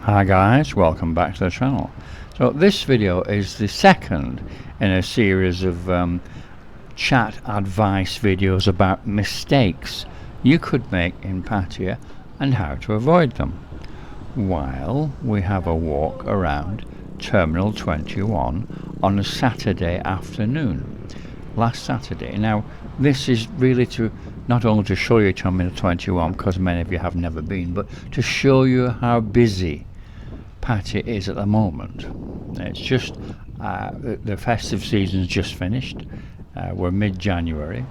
Hi guys, welcome back to the channel. So this video is the second in a series of chat advice videos about mistakes you could make in Pattaya and how to avoid them while we have a walk around Terminal 21 on a Saturday afternoon. Last Saturday. Now this is really to not only to show you Terminal 21 because many of you have never been, but to show you how busy Pattaya is at the moment. It's just the festive season's just finished. We're mid-January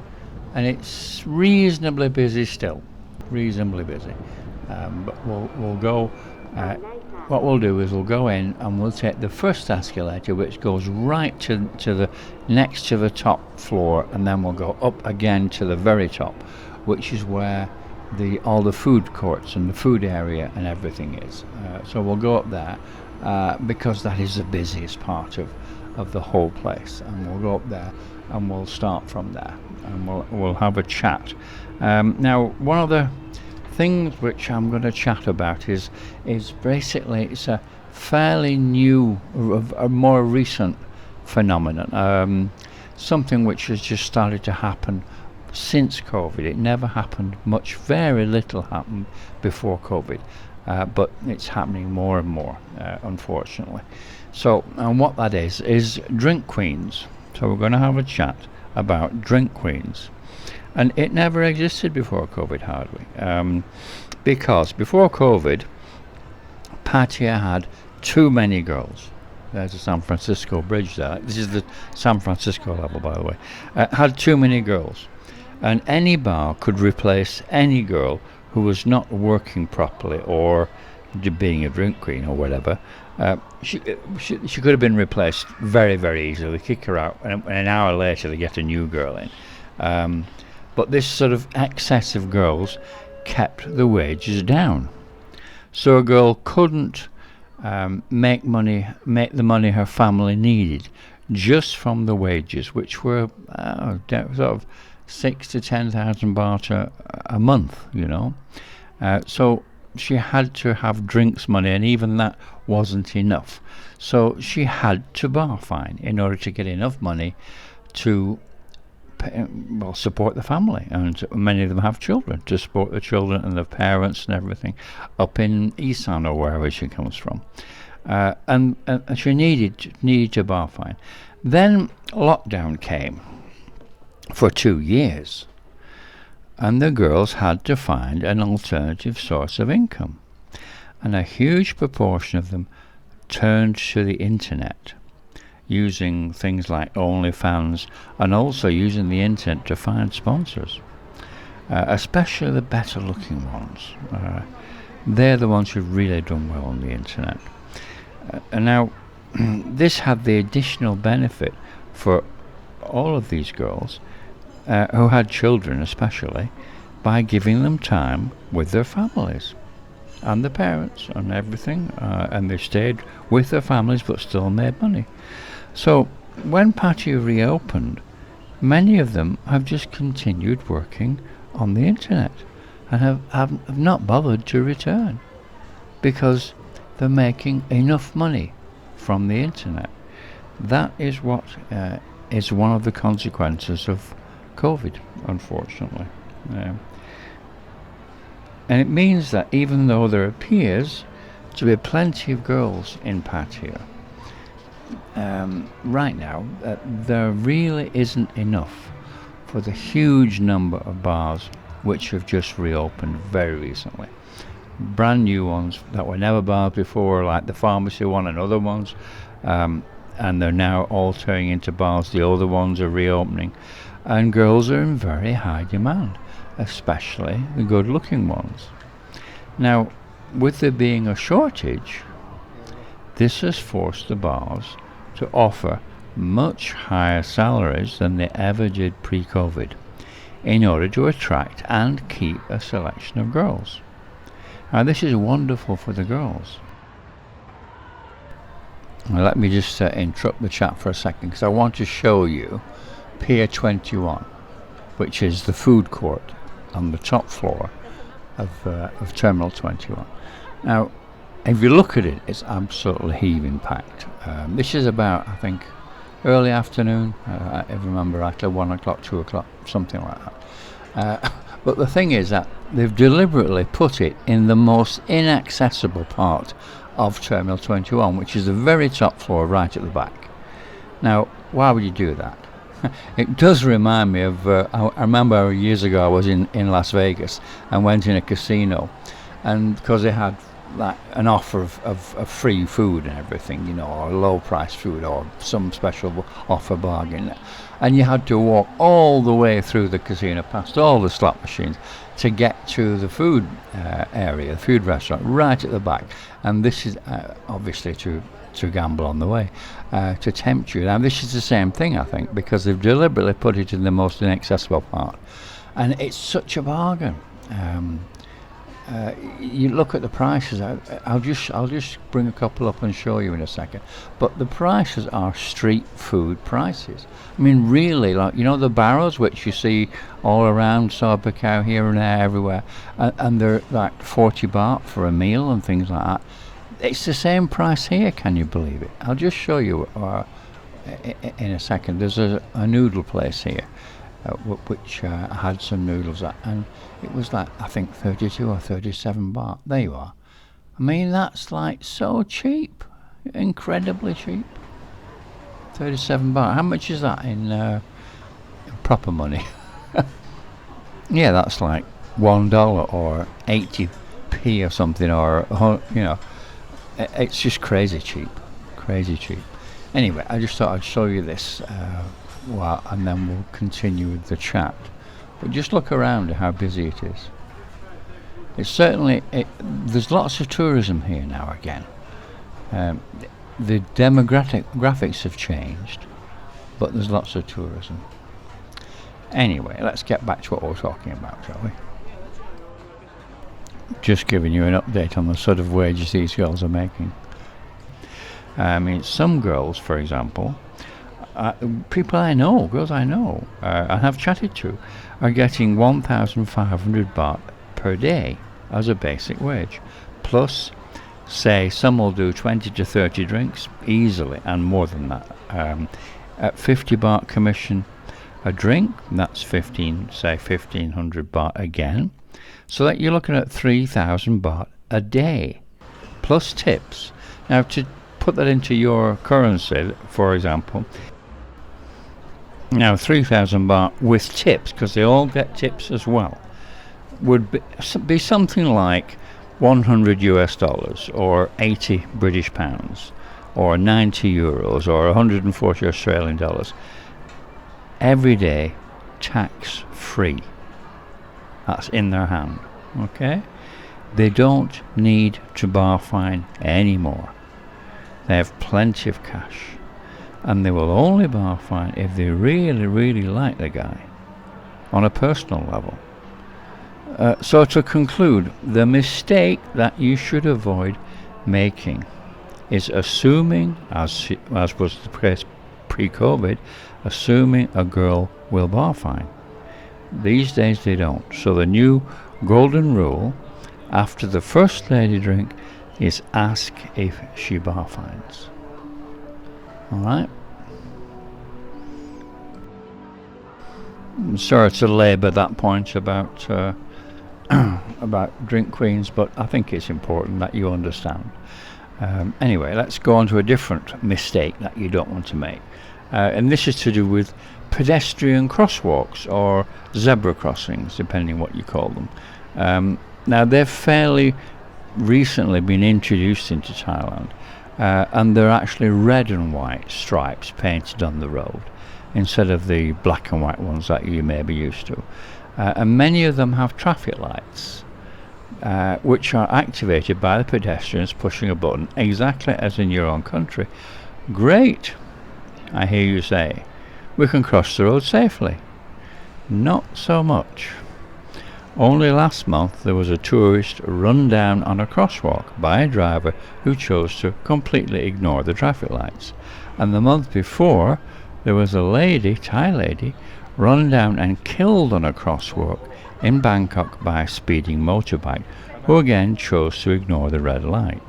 and it's reasonably busy still, reasonably busy. But we'll go. What we'll do is we'll go in and we'll take the first escalator, which goes right to the next to the top floor, and then we'll go up again to the very top, which is where all the food courts and the food area and everything is. So we'll go up there because that is the busiest part of the whole place, and we'll go up there and we'll start from there and we'll have a chat. Now one of the things which I'm going to chat about is basically it's a fairly new, a more recent phenomenon, something which has just started to happen since COVID. It never happened much, very little happened before COVID, but it's happening more and more, unfortunately. So, and what that is drink queens. So we're going to have a chat about drink queens. And it never existed before COVID, hardly, because before COVID, Pattaya had too many girls. There's the San Francisco bridge there. This is the San Francisco level, by the way. Had too many girls. And any bar could replace any girl who was not working properly or being a drink queen or whatever. She could have been replaced very, very easily. They kick her out, and an hour later they get a new girl in. But this sort of excess of girls kept the wages down. So a girl couldn't make the money her family needed just from the wages, which were sort of 6,000 to 10,000 baht a month, you know. So she had to have drinks money, and even that wasn't enough. So she had to bar fine in order to get enough money to support the family, and many of them have children, to support the children and the parents and everything up in Isan or wherever she comes from, and she needed to bar fine. Then lockdown came for 2 years, and the girls had to find an alternative source of income, and a huge proportion of them turned to the internet, using things like OnlyFans, and also using the internet to find sponsors, especially the better looking ones. They're the ones who've really done well on the internet. And now this had the additional benefit for all of these girls who had children, especially, by giving them time with their families and the parents and everything, and they stayed with their families but still made money. So when Pattaya reopened, many of them have just continued working on the internet and have not bothered to return because they're making enough money from the internet. That is what is one of the consequences of COVID, unfortunately. And it means that even though there appears to be plenty of girls in Pattaya, right now, there really isn't enough for the huge number of bars which have just reopened very recently. Brand new ones that were never bars before, like the pharmacy one and other ones, and they're now all turning into bars. The older ones are reopening, and girls are in very high demand, especially the good looking ones. Now, with there being a shortage, this has forced the bars to offer much higher salaries than they ever did pre-COVID in order to attract and keep a selection of girls. Now this is wonderful for the girls. Now let me just interrupt the chat for a second because I want to show you Pier 21, which is the food court on the top floor of Terminal 21. Now if you look at it, it's absolutely heaving packed. This is about, I think, early afternoon. I remember rightly, 1 o'clock, 2 o'clock, something like that. But the thing is that they've deliberately put it in the most inaccessible part of Terminal 21, which is the very top floor right at the back. Now, why would you do that? It does remind me of, I remember years ago I was in Las Vegas and went in a casino, and because they had like an offer of free food and everything, you know, or low price food or some special offer bargain, and you had to walk all the way through the casino past all the slot machines to get to the food area, the food restaurant right at the back. And this is obviously to gamble on the way, to tempt you. Now this is the same thing, I think, because they've deliberately put it in the most inaccessible part, and it's such a bargain. You look at the prices. I'll just bring a couple up and show you in a second. But the prices are street food prices. I mean, really, like, you know, the barrows which you see all around Pattaya here and there, everywhere, and they're like 40 baht for a meal and things like that. It's the same price here. Can you believe it? I'll just show you in a second. There's a noodle place here, which I had some noodles at, and it was like, I think 32 or 37 baht. There you are. I mean, that's like so cheap, incredibly cheap. 37 baht. How much is that in proper money? Yeah, that's like $1 or 80p or something, or you know, it's just crazy cheap, crazy cheap. Anyway, I just thought I'd show you this, and then we'll continue with the chat. But just look around at how busy it is. It's certainly, there's lots of tourism here now again. The demographics have changed, but there's lots of tourism. Anyway, let's get back to what we're talking about, shall we? Just giving you an update on the sort of wages these girls are making. I mean, some girls, for example, people I know, girls I know, I have chatted to, are getting 1,500 baht per day as a basic wage. Plus, say, some will do 20 to 30 drinks easily, and more than that. At 50 baht commission a drink, that's 1,500 baht again. So that you're looking at 3,000 baht a day, plus tips. Now, to put that into your currency, for example, now 3,000 baht with tips, because they all get tips as well, would be something like 100 US dollars or 80 British pounds or 90 euros or 140 Australian dollars every day, tax free. That's in their hand. Okay, they don't need to bar fine anymore. They have plenty of cash, and they will only bar fine if they really, really like the guy on a personal level. So to conclude, the mistake that you should avoid making is assuming, as was the case pre-COVID, assuming a girl will bar fine. These days they don't. So the new golden rule after the first lady drink is ask if she bar fines. Alright? I'm sorry to labour that point about about drink queens, but I think it's important that you understand. Anyway, let's go on to a different mistake that you don't want to make. And this is to do with pedestrian crosswalks or zebra crossings, depending what you call them. Now, they've fairly recently been introduced into Thailand, and they're actually red and white stripes painted on the road instead of the black and white ones that you may be used to. And many of them have traffic lights, which are activated by the pedestrians pushing a button, exactly as in your own country. Great, I hear you say. We can cross the road safely. Not so much. Only last month there was a tourist run down on a crosswalk by a driver who chose to completely ignore the traffic lights. And the month before there was a lady, Thai lady, run down and killed on a crosswalk in Bangkok by a speeding motorbike, who again chose to ignore the red light.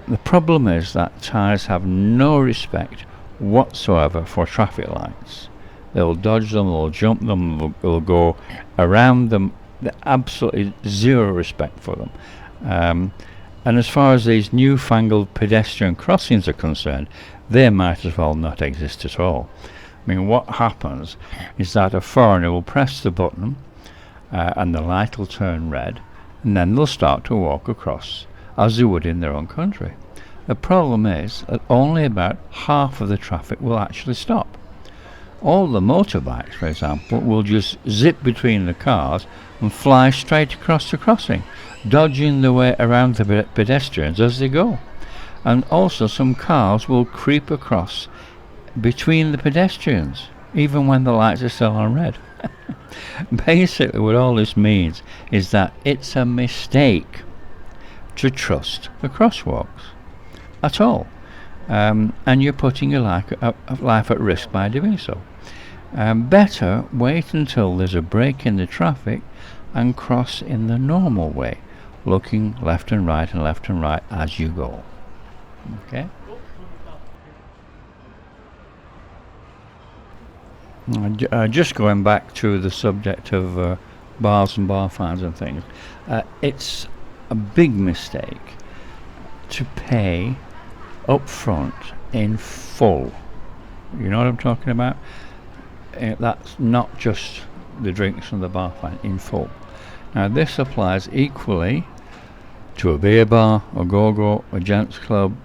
The problem is that Thais have no respect whatsoever for traffic lights. They'll dodge them, they'll jump them, they'll go around them. They're absolutely zero respect for them. And as far as these newfangled pedestrian crossings are concerned, they might as well not exist at all. I mean, what happens is that a foreigner will press the button and the light will turn red, and then they'll start to walk across as they would in their own country. The problem is that only about half of the traffic will actually stop. All the motorbikes, for example, will just zip between the cars and fly straight across the crossing, dodging the way around the pedestrians as they go. And also some cars will creep across between the pedestrians, even when the lights are still on red. Basically, what all this means is that it's a mistake to trust the crosswalks at all. And you're putting your life at risk by doing so. Better wait until there's a break in the traffic and cross in the normal way, looking left and right as you go. Okay? Just going back to the subject of bars and bar fines and things, it's a big mistake to pay up front in full. You know what I'm talking about? That's not just the drinks and the bar fine, in full. Now this applies equally to a beer bar, a go-go, a gents club,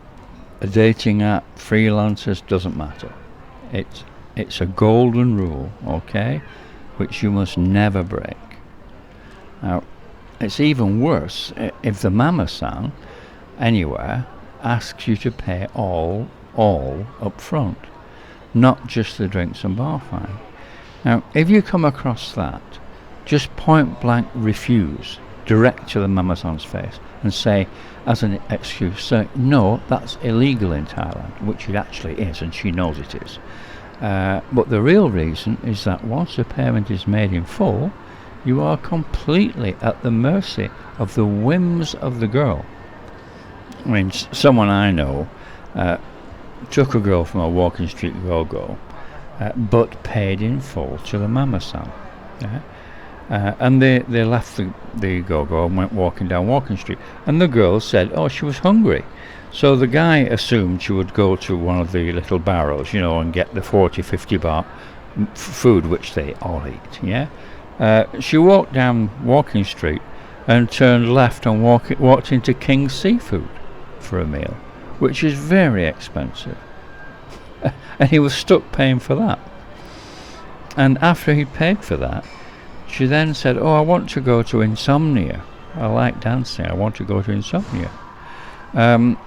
a dating app, freelancers, doesn't matter. It's a golden rule, okay, which you must never break. Now it's even worse if the mama-san anywhere asks you to pay all up front, not just the drinks and bar fine. Now if you come across that, just point blank refuse direct to the mama-san's face and say as an excuse, say, no, that's illegal in Thailand, which it actually is, and she knows it is. But the real reason is that once a payment is made in full, you are completely at the mercy of the whims of the girl. I mean, someone I know took a girl from a walking street go-go, but paid in full to the mama-san. Yeah? And they left the go-go and went walking down Walking Street. And the girl said, oh, she was hungry. So the guy assumed she would go to one of the little barrels, and get the 40, 50 baht food, which they all eat, yeah? She walked down Walking Street and turned left and walked into King's Seafood for a meal, which is very expensive. And he was stuck paying for that. And after he'd paid for that, she then said, oh, I want to go to Insomnia. I like dancing. I want to go to Insomnia.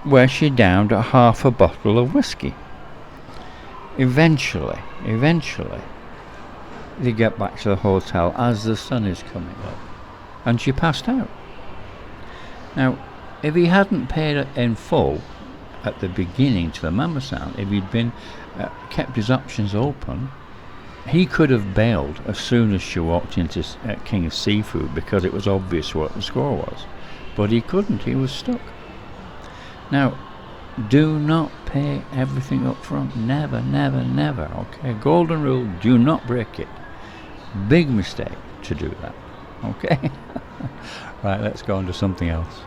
Where she downed half a bottle of whiskey. Eventually, they get back to the hotel as the sun is coming up, and she passed out. Now, if he hadn't paid it in full at the beginning to the mama-san, if he'd been kept his options open, he could have bailed as soon as she walked into King's Seafood, because it was obvious what the score was. But he couldn't, he was stuck. Now, do not pay everything up front. Never, never, never. Okay, golden rule, do not break it. Big mistake to do that. Okay? Right, let's go on to something else.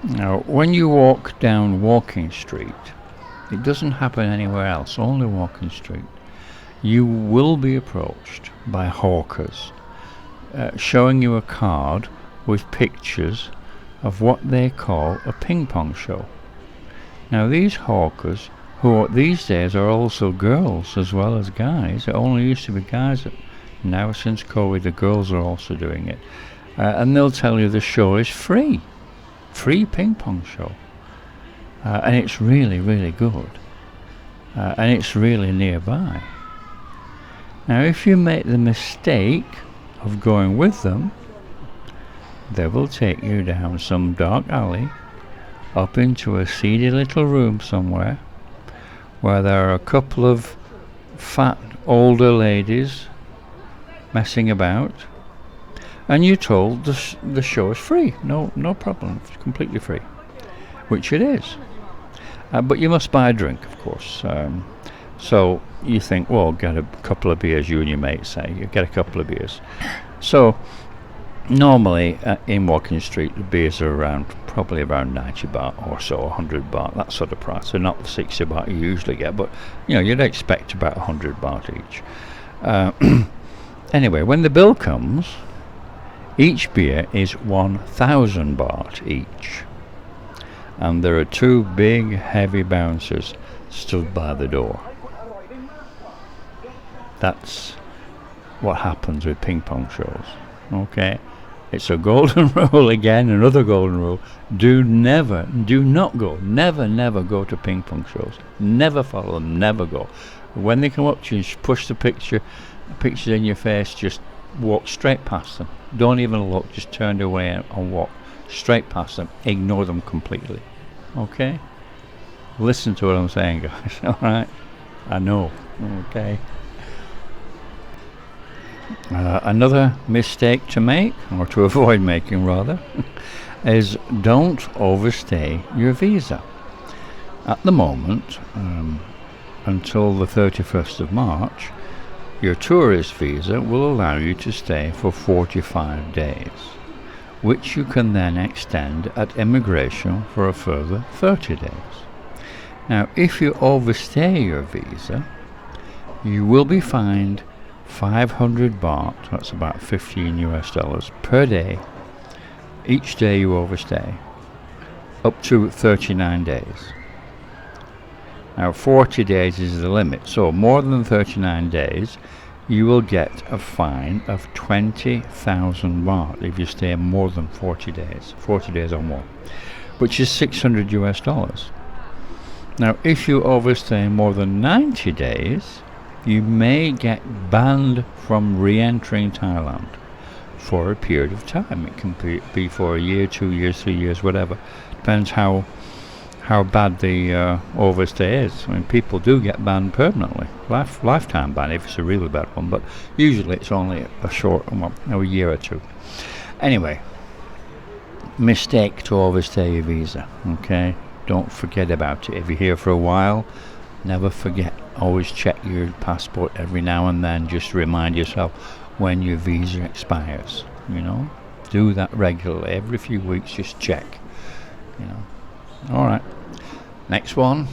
Now, when you walk down Walking Street, it doesn't happen anywhere else, only Walking Street. You will be approached by hawkers showing you a card with pictures of what they call a ping pong show. Now these hawkers, who these days are also girls as well as guys, it only used to be guys, now since COVID the girls are also doing it, and they'll tell you the show is free ping pong show, and it's really, really good, and it's really nearby. Now if you make the mistake of going with them, they will take you down some dark alley, up into a seedy little room somewhere, where there are a couple of fat older ladies messing about, and you're told the show is free. No problem. It's completely free, which it is. But you must buy a drink, of course. So you think, well, get a couple of beers. You and your mate say you get a couple of beers. So normally in Walking Street, the beers are probably around 90 baht or so, 100 baht, that sort of price. So not the 60 baht you usually get, but you'd expect about 100 baht each. Anyway, when the bill comes, each beer is 1,000 baht each, and there are two big heavy bouncers stood by the door. That's what happens with ping pong shows. Okay, it's a golden rule again, another golden rule. Do not go, never go to ping pong shows. Never follow them, never go. When they come up to you, push the pictures in your face, just walk straight past them. Don't even look, just turn away and walk straight past them. Ignore them completely. Okay? Listen to what I'm saying, guys. Alright? I know. Okay. Another mistake to make, or to avoid making rather, is don't overstay your visa. At the moment, until the 31st of March, your tourist visa will allow you to stay for 45 days, which you can then extend at immigration for a further 30 days. Now, if you overstay your visa, you will be fined 500 baht, that's about $15 per day, each day you overstay, up to 39 days. Now 40 days is the limit, so more than 39 days you will get a fine of 20,000 baht if you stay more than 40 days or more, which is $600. Now if you overstay more than 90 days, you may get banned from re-entering Thailand for a period of time. It can be for a year, 2 years, 3 years, whatever. Depends how bad the overstay is. I mean, people do get banned permanently, lifetime ban if it's a really bad one, but usually it's only a short, a year or two. Anyway, mistake to overstay your visa. Okay, don't forget about it. If you're here for a while, never forget. Always check your passport every now and then. Just remind yourself when your visa expires. Do that regularly. Every few weeks, just check. All right. Next one.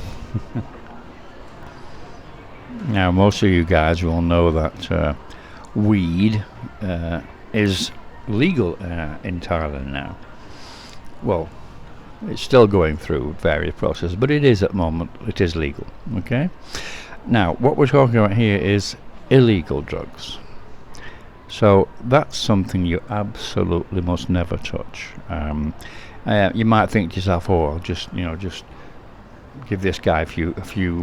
Now, most of you guys will know that weed is legal in Thailand now. Well, it's still going through various processes, but it is at the moment. It is legal. Okay. Now, what we're talking about here is illegal drugs. So that's something you absolutely must never touch. You might think to yourself, "Oh, I'll just give this guy a few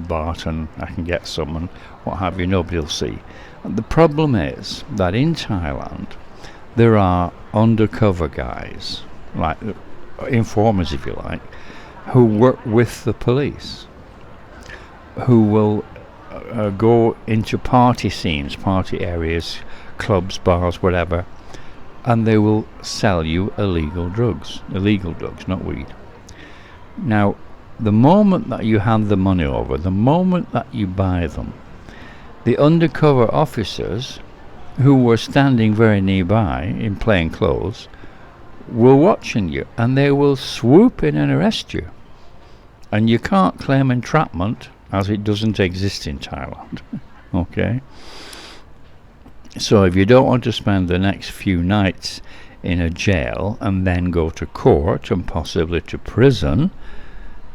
baht and I can get some and what have you." Nobody will see. And the problem is that in Thailand there are undercover guys, like informers, if you like, who work with the police, who will go into party scenes, party areas, clubs, bars, whatever, and they will sell you illegal drugs, not weed. Now, the moment that you hand the money over, the moment that you buy them, the undercover officers who were standing very nearby in plain clothes were watching you, and they will swoop in and arrest you. And you can't claim entrapment, as it doesn't exist in Thailand. Okay? So if you don't want to spend the next few nights in a jail and then go to court and possibly to prison,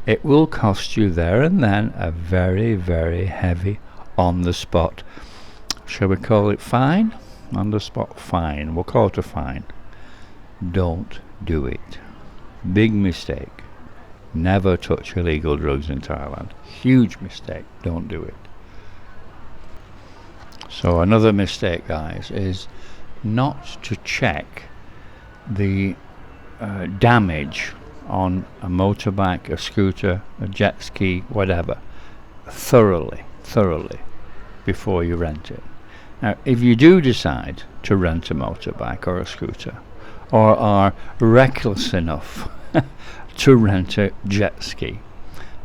it will cost you there and then a very, very heavy on-the-spot, shall we call it fine? On-the-spot fine. We'll call it a fine. Don't do it. Big mistake. Never touch illegal drugs in Thailand. Huge mistake. Don't do it. So another mistake, guys, is not to check the damage on a motorbike, a scooter, a jet ski, whatever, thoroughly before you rent it. Now, if you do decide to rent a motorbike or a scooter, or are reckless enough to rent a jet ski,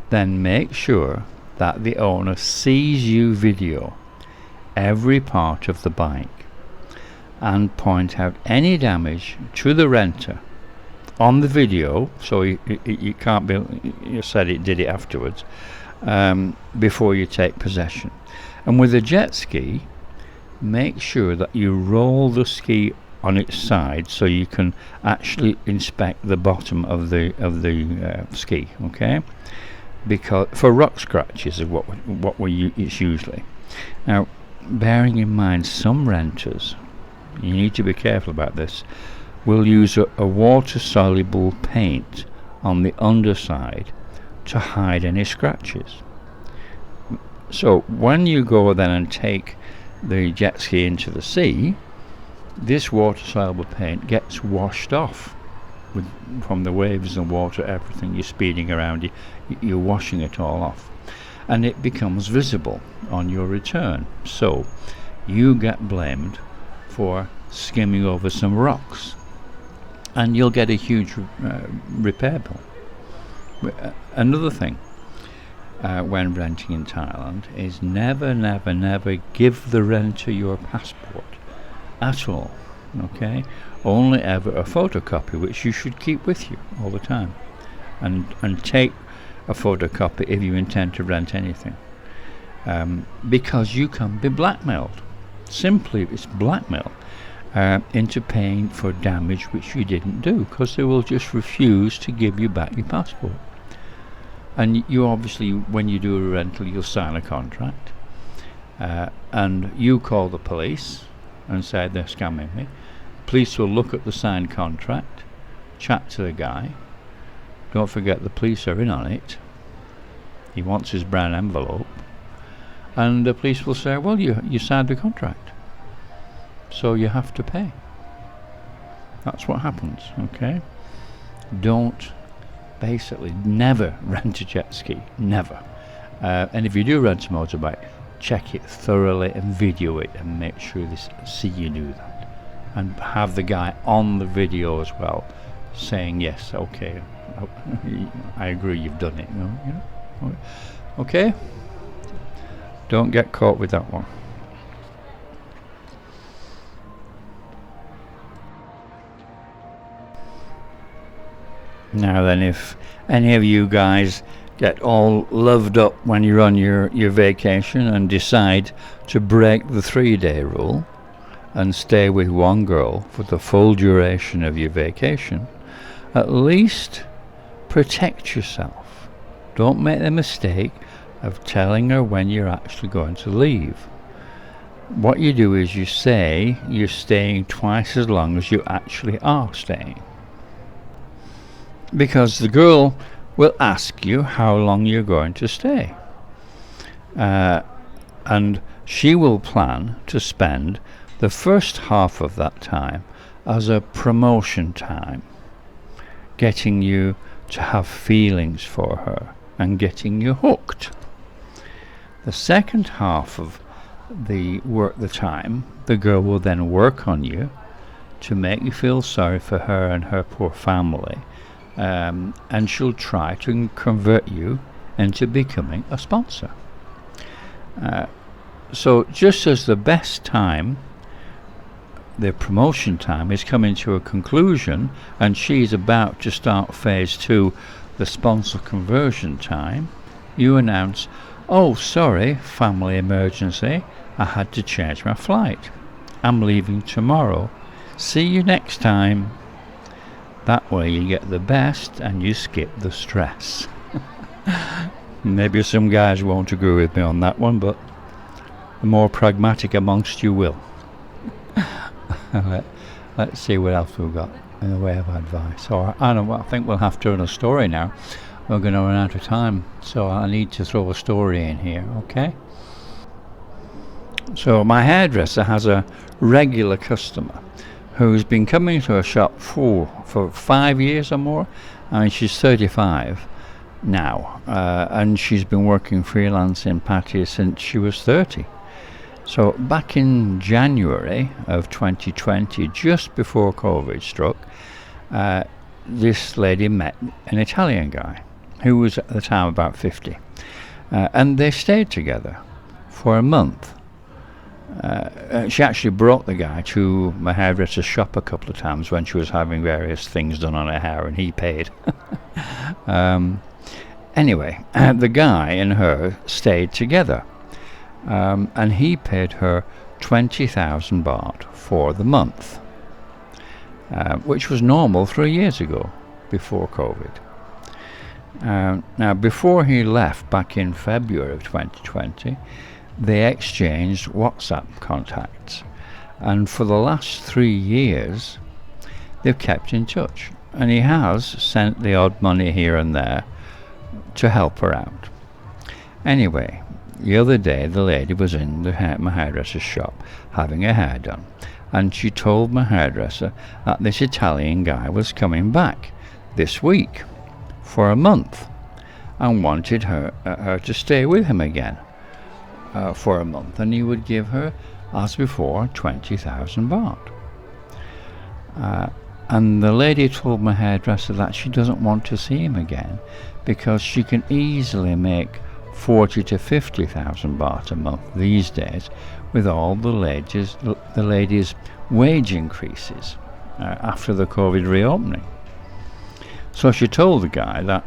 then make sure that the owner sees you video every part of the bike and point out any damage to the renter on the video, so you can't be, you said it did it afterwards, before you take possession. And with a jet ski, make sure that you roll the ski on its side so you can actually inspect the bottom of the ski, okay? Because for rock scratches is it's usually. Now, bearing in mind, some renters, you need to be careful about this, will use a water-soluble paint on the underside to hide any scratches. So when you go then and take the jet ski into the sea, this water-soluble paint gets washed off from the waves and water, everything. You're speeding around, you're washing it all off, and it becomes visible on your return. So you get blamed for skimming over some rocks, and you'll get a huge repair bill. Another thing when renting in Thailand is never give the renter your passport at all, okay? Only ever a photocopy, which you should keep with you all the time, and take a photocopy if you intend to rent anything, because you can be blackmailed. Simply, it's blackmail into paying for damage which you didn't do, because they will just refuse to give you back your passport. And you obviously, when you do a rental, you'll sign a contract, and you call the police and say they're scamming me. Police will look at the signed contract, chat to the guy. Don't forget the police are in on it. He wants his brown envelope, and the police will say, well, you signed the contract, so you have to pay. That's what happens, okay? Don't, basically, never rent a jet ski, never. And if you do rent a motorbike, check it thoroughly and video it, and make sure they see you do that, and have the guy on the video as well saying, yes, okay, I agree, you've done it, you know? Okay, don't get caught with that one. Now then, if any of you guys get all loved up when you're on your vacation and decide to break the 3-day rule and stay with one girl for the full duration of your vacation, at least protect yourself. Don't make the mistake of telling her when you're actually going to leave. What you do is you say you're staying twice as long as you actually are staying, because the girl will ask you how long you're going to stay, and she will plan to spend the first half of that time as a promotion time, getting you to have feelings for her and getting you hooked. The second half of the time, the girl will then work on you to make you feel sorry for her and her poor family, and she'll try to convert you into becoming a sponsor. So just as the best time, the promotion time, is coming to a conclusion and she's about to start phase 2, the sponsor conversion time, you announce, oh sorry, family emergency, I had to change my flight, I'm leaving tomorrow, see you next time. That way you get the best and you skip the stress. Maybe some guys won't agree with me on that one, but the more pragmatic amongst you will. Let's see what else we've got in the way of advice. I think we'll have to run a story now. We're going to run out of time, so I need to throw a story in here, okay? So my hairdresser has a regular customer who's been coming to her shop for 5 years or more. I mean, she's 35 now, and she's been working freelance in Pattaya since she was 30. So back in January of 2020, just before COVID struck, this lady met an Italian guy who was at the time about 50, and they stayed together for a month. She actually brought the guy to my hairdresser's shop a couple of times when she was having various things done on her hair, and he paid. Anyway, the guy and her stayed together, and he paid her 20,000 baht for the month, which was normal 3 years ago, before COVID. Now, before he left back in February of 2020, they exchanged WhatsApp contacts, and for the last 3 years they've kept in touch, and he has sent the odd money here and there to help her out. Anyway, the other day the lady was in my hairdresser's shop having her hair done, and she told my hairdresser that this Italian guy was coming back this week for a month and wanted her to stay with him again for a month, and he would give her, as before, 20,000 baht. And the lady told my hairdresser that she doesn't want to see him again because she can easily make 40 to 50,000 baht a month these days with all the ladies' wage increases after the COVID reopening. So she told the guy that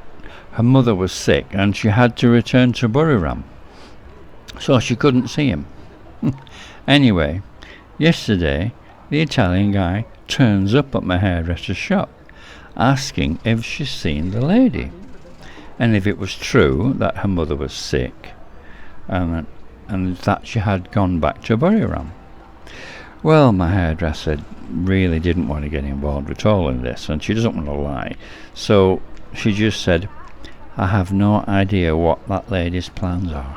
her mother was sick and she had to return to Buriram, so she couldn't see him. Anyway, yesterday the Italian guy turns up at my hairdresser's shop asking if she's seen the lady and if it was true that her mother was sick and that she had gone back to Buriram. Well, my hairdresser really didn't want to get involved at all in this, and she doesn't want to lie, so she just said, "I have no idea what that lady's plans are,"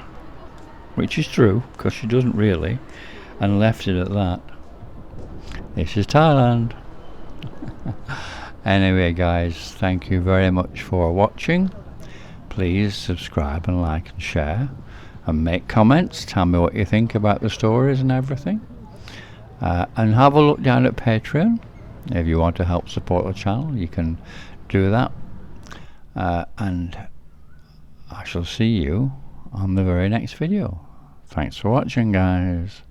which is true because she doesn't really, and left it at that. This is Thailand. Anyway guys, thank you very much for watching. Please subscribe and like and share and make comments. Tell me what you think about the stories and everything, and have a look down at Patreon. If you want to help support the channel, you can do that, and I shall see you on the very next video. Thanks for watching, guys.